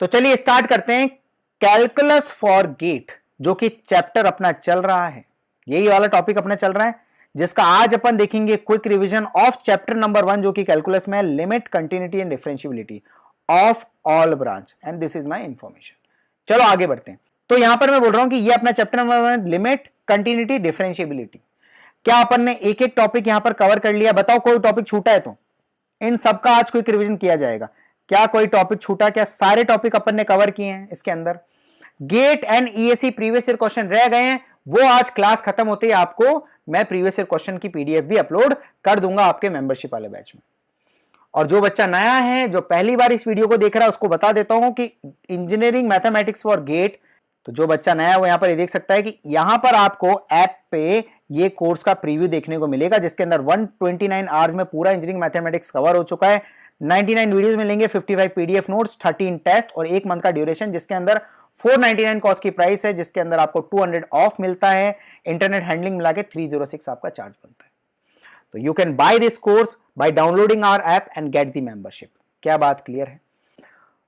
तो चलिए स्टार्ट करते हैं कैलकुलस फॉर गेट, जो कि चैप्टर अपना चल रहा है, यही वाला टॉपिक अपना चल रहा है, जिसका आज अपन देखेंगे quick revision of chapter number 1 जो कि कैलकुलस में है, limit, continuity and differentiability of all branch and this is my information. चलो आगे बढ़ते हैं। तो यहां पर मैं बोल रहा हूं कि ये अपना chapter number 1 limit, continuity, differentiability. क्या अपन ने एक एक टॉपिक यहां पर कवर कर लिया? बताओ कोई टॉपिक छूटा है तो इन सबका आज क्विक रिवीजन किया जाएगा। क्या कोई टॉपिक छूटा? क्या सारे टॉपिक अपन ने कवर किए हैं इसके अंदर? GATE and ESC previous year question रह गए हैं, वो आज क्लास खत्म होते ही आपको मैं प्रीवियस ईयर क्वेश्चन की पीडीएफ भी अपलोड कर दूंगा आपके मेंबरशिप वाले बैच में। और जो बच्चा नया है, जो पहली बार इस वीडियो को देख रहा है, उसको बता देता हूं कि इंजीनियरिंग मैथमेटिक्स फॉर गेट, तो जो बच्चा नया है वो यहां पर ये देख सकता है कि यहां पर आपको ऐप पे ये कोर्स का प्रीव्यू देखने को मिलेगा, जिसके अंदर 129 आवर्स में पूरा इंजीनियरिंग मैथमेटिक्स कवर हो चुका है। 99 वीडियोस मिलेंगे, 55 पीडीएफ नोट्स, 13 टेस्ट और 1 मंथ का ड्यूरेशन, जिसके अंदर 499 कॉस्ट की प्राइस है, जिसके अंदर आपको 200 ऑफ मिलता है। इंटरनेट हैंडलिंग मिला के 306 आपका चार्ज बनता है। तो you can buy this course by downloading our app and get the membership. क्या बात क्लियर है?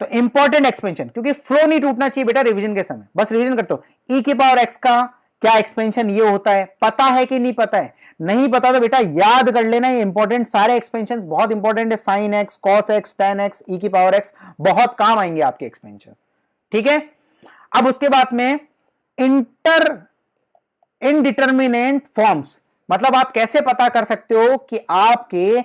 तो इंपॉर्टेंट एक्सपेंशन, क्योंकि फ्लो नहीं टूटना चाहिए बेटा रिवीजन के समय। बस रिवीजन करते हो, ई की पावर एक्स का क्या एक्सपेंशन ये होता है, पता है कि नहीं पता है? नहीं पता तो बेटा याद कर लेना, ये इंपॉर्टेंट सारे एक्सपेंशन बहुत इंपॉर्टेंट है। Sine X, cos X, tan X, E की पावर एक्स, बहुत काम आएंगे आपके एक्सपेंशन। ठीक है, अब उसके बाद में इनडिटर्मिनेंट फॉर्म्स, मतलब आप कैसे पता कर सकते हो कि आपके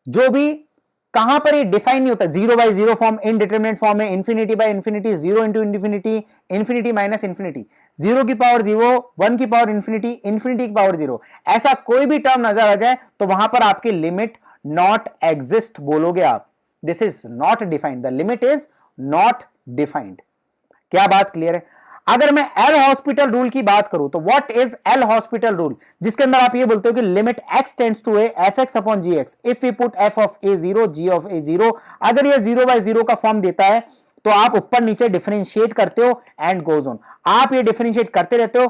जो भी कहां पर ये डिफाइन नहीं होता। 0 बाय 0 फॉर्म इनडिटरमिनेट फॉर्म है, infinity by infinity, 0 into infinity, infinity minus infinity, 0 की पावर 0, 1 की पावर इंफिनिटी, इंफिनिटी की पावर 0, ऐसा कोई भी टर्म नजर आ जाए तो वहां पर आपकी लिमिट नॉट एग्जिस्ट बोलोगे आप। This is not defined, the limit is not defined. क्या बात क्लियर है? अगर मैं एल हॉस्पिटल रूल की बात करूं तो what is L'Hospital rule, जिसके अंदर आप ये बोलते हो कि limit x tends to A F X upon G X if we put F of A 0 G of A 0। अगर ये 0 बाय 0 का फॉर्म देता है तो आप ऊपर नीचे डिफरेंशिएट करते हो एंड गोज ऑन। आप ये डिफरेंशिएट करते रहते हो,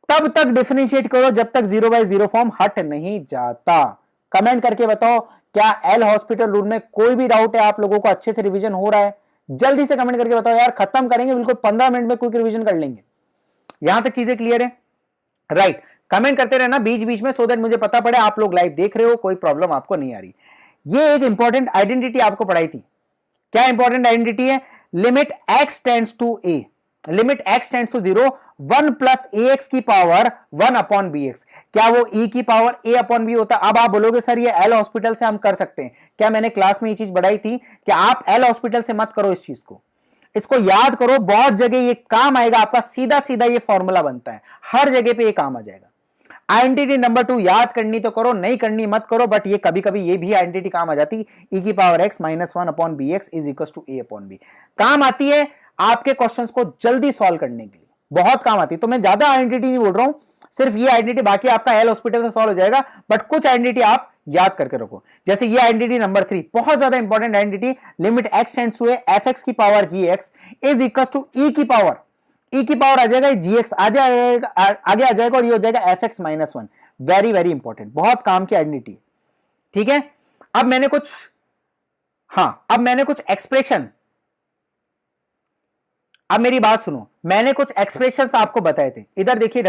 तब तक डिफरेंशिएट करो जब तक 0 बाय 0 फॉर्म हट नहीं जाता। कमेंट करके बताओ, क्या एल हॉस्पिटल रूल में कोई भी डाउट है? आप लोगों को अच्छे से रिवीजन हो रहा है? जल्दी से कमेंट करके बताओ यार, खत्म करेंगे बिल्कुल 15 मिनट में, क्विक रिवीजन कर लेंगे। यहां तक चीजें क्लियर है? राइट, कमेंट करते रहना बीच बीच में, सो दैट मुझे पता पड़े आप लोग लाइव देख रहे हो, कोई प्रॉब्लम आपको नहीं आ रही। ये एक इंपॉर्टेंट आइडेंटिटी आपको पढ़ाई थी। क्या इंपॉर्टेंट आइडेंटिटी है? Limit x tends to a, limit x tends to 0, 1 plus a x की पावर 1 अपॉन बी एक्स। क्या वो ई की पावर ए अपॉन बी होता? अब आप बोलोगे सर ये एल हॉस्पिटल से हम कर सकते हैं क्या? मैंने क्लास में ये चीज बढ़ाई थी कि आप एल हॉस्पिटल से मत करो इस चीज को, इसको याद करो, बहुत जगह ये काम आएगा आपका। सीधा सीधा ये फॉर्मूला बनता है, हर जगह पे ये काम आ जाएगा। आइडेंटिटी नंबर 2 याद करनी तो करो, नहीं करनी मत करो, बट ये कभी कभी ये भी आइडेंटिटी काम आ जाती, ई की power x minus 1 upon b x is equal to a upon b. काम आती है आपके क्वेश्चंस को जल्दी सॉल्व करने के लिए, बहुत काम आती है। तो मैं ज्यादा आइडेंटिटी नहीं बोल रहा हूं, सिर्फ ये आइडेंटिटी, बाकी आपका एल हॉस्पिटल से सॉल्व हो जाएगा, बट कुछ आइडेंटिटी आप याद करके रखो। जैसे ये आइडेंटिटी नंबर 3 बहुत ज्यादा important identity, limit x tends to F X की power G X is equal to E की पावर, ई की पावर आ जाएगा जी एक्स आ जाएगा, आगे आ जाएगा और ये हो जाएगा F x minus 1। Very very important, बहुत काम की आइडेंटिटी। ठीक है, अब मैंने कुछ एक्सप्रेशन, अब मेरी बात सुनो, मैंने कुछ एक्सप्रेशंस आपको बताए थे। इधर देखिए,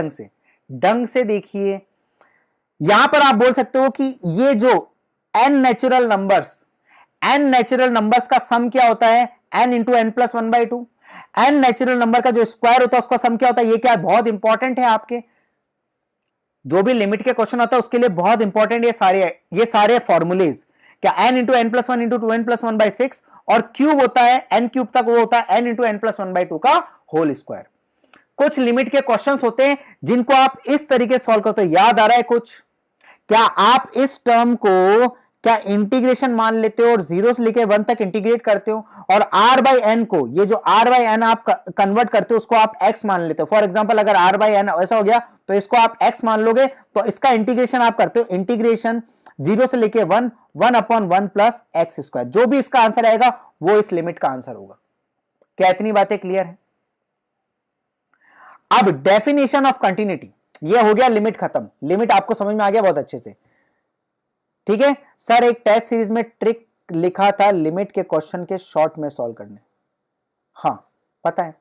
ढंग से देखिए। यहां पर आप बोल सकते हो कि ये जो n नेचुरल नंबर्स का सम क्या होता है? n into n plus 1/2। n natural number का जो स्क्वायर होता है उसका सम क्या होता है? ये क्या है? बहुत इंपॉर्टेंट है आपके जो भी लिमिट के क्वेश्चन होता है उसके लिए बहुत इंपॉर्टेंट ये सारे फॉर्मूलेज। क्या n into n plus 1 into 2n plus 1/6 और क्यूब होता है n क्यूब तक, वो होता है n इंटू एन प्लस 1/2 का होल स्क्वायर। कुछ लिमिट के क्वेश्चंस होते हैं जिनको आप इस तरीके से सॉल्व करते हो। याद आ रहा है कुछ? क्या आप इस टर्म को क्या इंटीग्रेशन मान लेते हो और 0 से लेकर 1 तक इंटीग्रेट करते हो, और r बाई एन को, ये जो r बाई एन आप कन्वर्ट करते हो उसको आप x मान लेते हो। फॉर एग्जांपल अगर r बाई एन ऐसा हो गया तो इसको आप x मान लोगे, तो इसका इंटीग्रेशन आप करते हो, इंटीग्रेशन 0 से लेके 1, 1 अपॉन 1 प्लस एक्स स्क्वायर। जो भी इसका आंसर आएगा वो इस लिमिट का आंसर होगा। क्या इतनी बातें क्लियर है? अब डेफिनेशन ऑफ कंटिन्यूटी, ये हो गया लिमिट खत्म, लिमिट आपको समझ में आ गया बहुत अच्छे से। ठीक है सर, एक टेस्ट सीरीज में ट्रिक लिखा था लिमिट के क्वेश्चन के शॉर्ट में सॉल्व करने, हाँ पता है,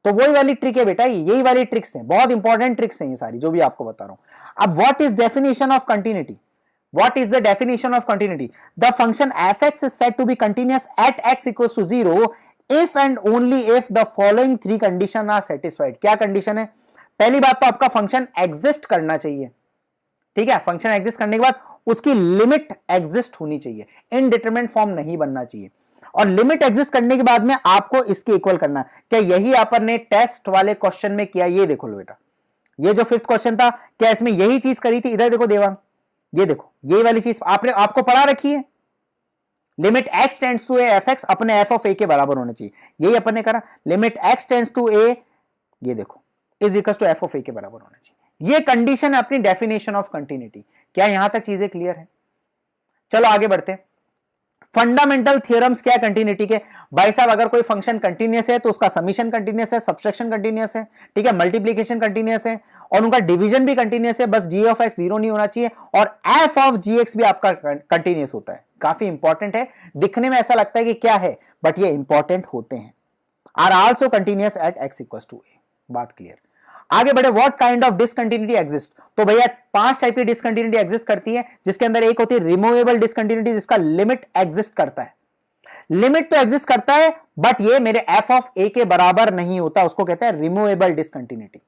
तो वही वाली ट्रिक है बेटा, यही वाली ट्रिक्स हैं, बहुत इंपॉर्टेंट ट्रिक्स हैं ये सारी जो भी आपको बता रहा हूं। अब what is definition of continuity, what is the definition of continuity? The function fx is said to be continuous at x equals to 0 if and only if the following three condition are satisfied। क्या condition है? पहली बात तो आपका function exist करना चाहिए, ठीक है, फंक्शन एग्जिस्ट करने के बाद उसकी लिमिट एग्जिस्ट होनी चाहिए, इनडिटरमिनेट फॉर्म नहीं बनना चाहिए, और लिमिट एग्जिस्ट करने के बाद में आपको इसके इक्वल करना। क्या यही अपन ने टेस्ट वाले क्वेश्चन में किया? ये देखो बेटा, ये जो 5th क्वेश्चन था, क्या इसमें यही चीज करी थी? इधर देखो देवांग, ये देखो ये वाली चीज आपको पढ़ा रखी है, limit x tends to A F X अपने एफ ऑफ ए के बराबर होना चाहिए, यही अपन ने करा, limit x tends to A, ये देखो, is equal to F of A के बराबर होना चाहिए। ये कंडीशन है अपनी डेफिनेशन ऑफ कंटिन्यूटी। क्या यहां तक चीजें क्लियर है? चलो आगे बढ़ते हैं। फंडामेंटल थियरम्स क्या है कंटिन्यूटी के? भाई साहब, अगर कोई फंक्शन कंटिन्यूअस है तो उसका समीशन कंटिन्यूअस है, सब्सट्रैक्शन कंटिन्यूअस है, ठीक है, मल्टीप्लिकेशन कंटिन्यूअस है, और उनका डिवीजन भी कंटिन्यूअस है, बस जी ऑफ एक्स जीरो नहीं होना चाहिए, और एफ ऑफ जी एक्स भी आपका कंटिन्यूअस होता है। काफी इंपॉर्टेंट है, दिखने में ऐसा लगता है कि क्या है, बट ये इंपॉर्टेंट होते हैं। Are also continuous at X equals to A. बात क्लियर? आगे बढ़े। What kind of discontinuity exist? तो भैया 5 टाइप की डिसकंटिन्यूटी एग्जिस्ट करती है, जिसके अंदर एक होती है रिमूवेबल डिसकंटिन्यूटी, जिसका लिमिट एग्जिस्ट करता है। लिमिट तो एग्जिस्ट करता है, बट ये मेरे एफ ऑफ ए के बराबर नहीं होता, उसको कहते हैं रिमूवेबल डिसकंटिन्यूटी,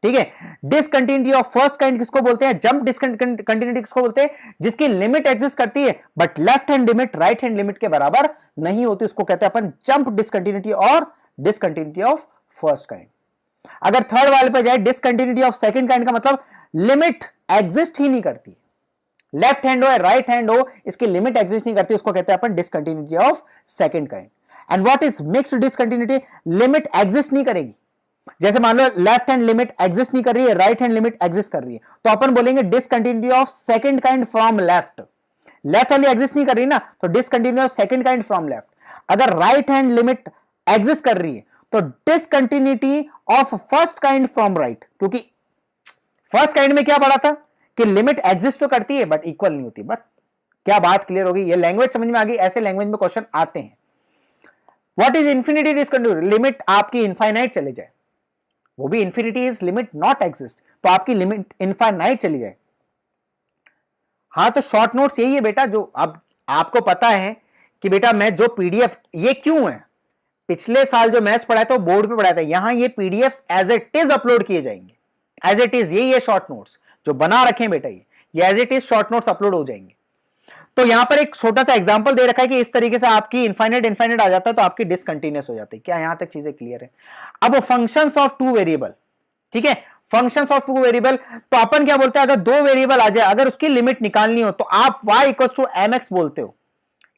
ठीक है। डिसकंटिन्यूटी ऑफ फर्स्ट काइंड किसको बोलते हैं? जंप डिसकंटिन्यूटी किसको बोलते हैं? जिसकी लिमिट एग्जिस्ट करती है but left hand limit right hand limit के बराबर नहीं होती, उसको कहते हैं अपन जंप डिसकंटिन्यूटी और डिसकंटिन्यूटी ऑफ फर्स्ट काइंड। अगर थर्ड वाले पे जाए, डिसकंटिन्यूटी ऑफ सेकंड काइंड का मतलब लिमिट एग्जिस्ट ही नहीं करती, लेफ्ट हैंड हो या राइट हैंड हो, इसकी लिमिट एग्जिस्ट नहीं करती, उसको कहते हैं अपन discontinuity of second kind. And what is mixed discontinuity? Limit exist नहीं करेगी, जैसे मान लो लेफ्ट हैंड लिमिट एग्जिस्ट नहीं कर रही है, राइट हैंड लिमिट एग्जिस्ट कर रही है, तो अपन बोलेंगे discontinuity of second kind from left. Left वाली एग्जिस्ट नहीं कर रही ना, तो discontinuity of second kind from left. अगर राइट हैंड लिमिट एग्जिस्ट कर रही है तो discontinuity of first kind from right, क्योंकि फर्स्ट काइंड में क्या पढ़ा था कि लिमिट एग्जिस्ट तो करती है बट इक्वल नहीं होती। बट क्या बात क्लियर होगी? ये लैंग्वेज समझ में आ गई? ऐसे लैंग्वेज में क्वेश्चन आते हैं। What is infinity discontinuity? Limit आपकी इनफाइनाइट चले जाए, वो भी infinity is limit not exist, तो आपकी लिमिट इनफाइनाइट चली जाए। हाँ, तो शॉर्ट नोट्स यही है बेटा, जो अब आपको पता है कि बेटा मैं जो पीडीएफ, ये क्यों है, पिछले साल जो मैथ्स पढ़ाया था वो बोर्ड पे पढ़ाया था, यहां ये PDF as it is upload किए जाएंगे, एज इट इज। यही है शॉर्ट नोट्स जो बना रखे हैं बेटा, ये as it is short notes upload हो जाएंगे। तो यहां पर एक छोटा सा एग्जांपल दे रखा है कि इस तरीके से आपकी इनफाइनाइट आ जाता है तो आपकी डिसकंटिन्यूअस हो जाती है। क्या यहां तक चीजें क्लियर है? अब फंक्शंस ऑफ टू वेरिएबल, ठीक है, फंक्शंस ऑफ टू वेरिएबल, तो अपन क्या बोलते हैं, अगर दो वेरिएबल आ जाए, अगर उसकी लिमिट निकालनी हो तो आप y इक्वल टू mx बोलते हो।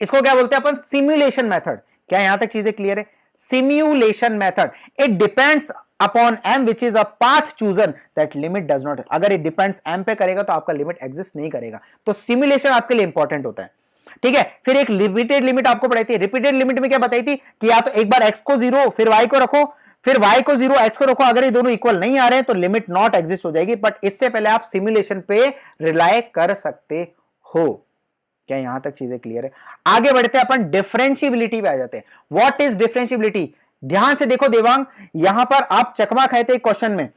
इसको क्या बोलते हैं अपन? Simulation method. क्या यहां तक चीजें क्लियर है? Simulation method. It depends upon m which is a path chosen that limit does not। अगर it depends m पे करेगा तो आपका लिमिट एग्जिस्ट नहीं करेगा, तो सिम्युलेशन आपके लिए इंपॉर्टेंट होता है, ठीक है। फिर एक रिपीटेड लिमिट आपको पढ़ाई थी। रिपीटेड लिमिट में क्या बताई थी कि या तो एक बार x को 0 फिर y को रखो, फिर y को 0 x को रखो, अगर ये दोनों इक्वल नहीं आ रहे हैं तो लिमिट नॉट एग्जिस्ट हो जाएगी। बट इससे पहले आप सिम्युलेशन पे रिलाय कर सकते हो। क्या यहां तक चीजें क्लियर है? आगे बढ़ते हैं अपन डिफरेंशिएबिलिटी पे आ जाते हैं। What is differentiability? ध्यान से देखो देवांग, यहां पर आप चकमा खाए थे क्वेश्चन में,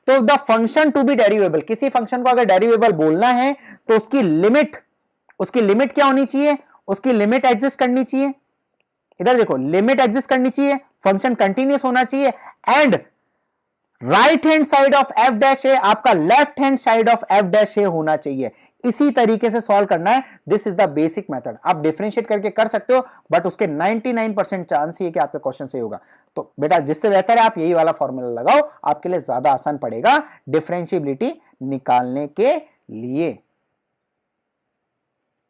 तो द फंक्शन टू बी डेरिवेबल, किसी फंक्शन को अगर डेरिवेबल बोलना है तो उसकी लिमिट क्या होनी चाहिए? उसकी लिमिट एग्जिस्ट करनी चाहिए। इधर देखो, लिमिट एग्जिस्ट करनी चाहिए, फंक्शन कंटिन्यूअस होना चाहिए, and right hand side of F dash A आपका left hand side of F dash A होना चाहिए। इसी तरीके से सॉल्व करना है। This is the basic method. आप डिफरेंशिएट करके कर सकते हो, बट उसके 99% चांस ही है कि आपका क्वेश्चन सही होगा। तो बेटा जिससे बेहतर है आप यही वाला फॉर्मूला लगाओ, आपके लिए ज्यादा आसान पड़ेगा डिफरेंशिएबिलिटी निकालने के लिए।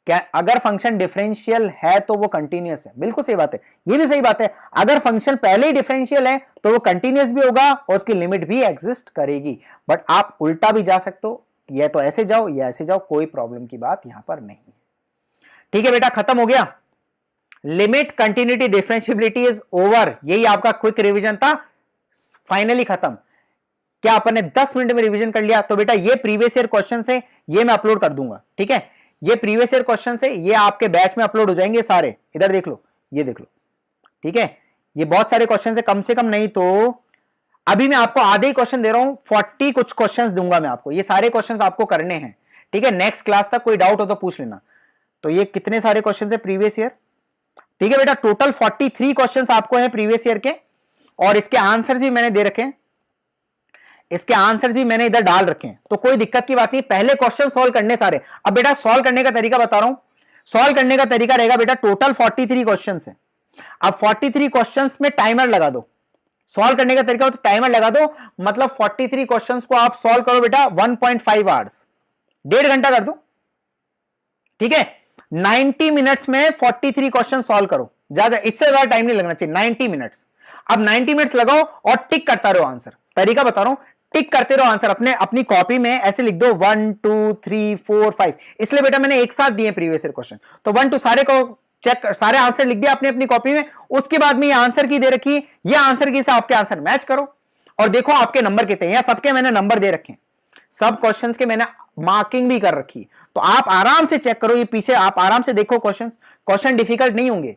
क्या अगर फंक्शन डिफरेंशियल है तो वो कंटिन्यूअस है? बिल्कुल सही बात है, ये भी सही बात है। अगर फंक्शन पहले ही डिफरेंशियल है तो वो कंटिन्यूअस भी होगा और उसकी लिमिट भी एग्जिस्ट करेगी। बट आप उल्टा भी जा सकते हो, या तो ऐसे जाओ या ऐसे जाओ, कोई प्रॉब्लम की बात यहां पर नहीं है। ठीक है बेटा, खत्म हो गया। Limit continuity differentiability is over. यही आपका क्विक रिवीजन था, फाइनली खत्म। क्या अपन ने 10 मिनट में रिवीजन कर लिया? तो बेटा ये प्रीवियस ईयर क्वेश्चन है, ये मैं अपलोड कर दूंगा, ठीक है। ये प्रीवियस ईयर क्वेश्चन है, ये आपके बैच में अपलोड हो जाएंगे सारे। इधर देख लो, ये देख लो, ठीक है। ये बहुत सारे क्वेश्चन है, कम से कम नहीं तो अभी मैं आपको आधे ही क्वेश्चन दे रहा हूं, 40 कुछ क्वेश्चंस दूंगा मैं आपको, ये सारे क्वेश्चंस आपको करने हैं, ठीक है। नेक्स्ट क्लास तक कोई डाउट हो तो पूछ लेना। तो ये कितने सारे क्वेश्चन है प्रीवियस ईयर, ठीक है बेटा, टोटल 43 क्वेश्चंस आपको है प्रीवियस ईयर के, और इसके आंसर्स भी मैंने दे रखे हैं, इसके आंसर्स भी मैंने इधर डाल रखे हैं, तो कोई दिक्कत की बात नहीं। पहले क्वेश्चन सॉल्व करने सारे। अब बेटा सॉल्व करने का तरीका बता रहा हूं, सॉल्व करने का तरीका रहेगा बेटा, टोटल 43 क्वेश्चंस है। अब 43 क्वेश्चंस में टाइमर लगा दो, सॉल्व करने का तरीका हो तो टाइमर लगा दो, मतलब 43 क्वेश्चंस को आप सॉल्व करो बेटा 1.5 आवर्स, 1.5 घंटा कर दो, ठीक है। 90 मिनट्स में 43 क्वेश्चन सॉल्व करो, ज्यादा इससे ज्यादा टाइम नहीं लगना चाहिए, 90 मिनट्स। अब 90 मिनट्स लगाओ और टिक करता रहो आंसर, तरीका बता रहा हूं, टिक करते रहो आंसर अपनी कॉपी में, ऐसे लिख दो 1 2 3 4 5, इसलिए बेटा मैंने एक साथ दिए प्रीवियस ईयर क्वेश्चन, तो 1 2 सारे को चेक, सारे आंसर लिख दिया आपने अपनी कॉपी में। उसके बाद में ये आंसर की दे रखी, ये आंसर की से आपके आंसर मैच करो और देखो आपके नंबर कितने हैं। सबके मैंने नंबर दे रखे हैं, सब क्वेश्चंस के मैंने मार्किंग भी कर रखी, तो आप आराम से चेक करो, ये पीछे आप आराम से देखो, क्वेश्चन डिफिकल्ट नहीं होंगे,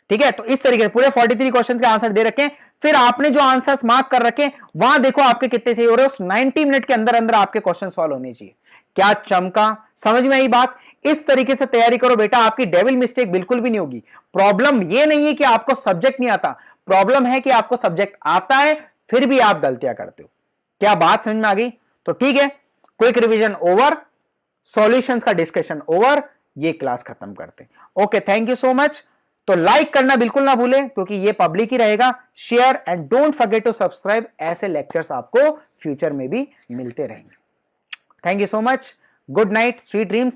ठीक है। तो इस तरीके से पूरे 43 क्वेश्चन के आंसर दे रखे हैं, फिर आपने जो आंसर्स मार्क कर रखे वहां देखो आपके कितने सही हो रहे हो, उस 90 मिनट के अंदर अंदर आपके क्वेश्चन सॉल्व होने चाहिए। क्या चमका, समझ में आई बात? इस तरीके से तैयारी करो बेटा, आपकी डेविल मिस्टेक बिल्कुल भी नहीं होगी। प्रॉब्लम ये नहीं है कि आपको सब्जेक्ट नहीं आता, प्रॉब्लम है कि आपको सब्जेक्ट आता है फिर भी आप गलतियां करते हो। क्या बात समझ में आ गई? तो ठीक है, क्विक रिवीजन ओवर, सॉल्यूशंस का डिस्कशन ओवर, ये क्लास खत्म करते हैं। Okay, thank you so much. तो लाइक करना बिल्कुल ना भूलें क्योंकि ये पब्लिक ही रहेगा, share and don't forget to subscribe, ऐसे लेक्चर्स आपको फ्यूचर में भी मिलते रहेंगे। Thank you so much, good night, sweet dreams.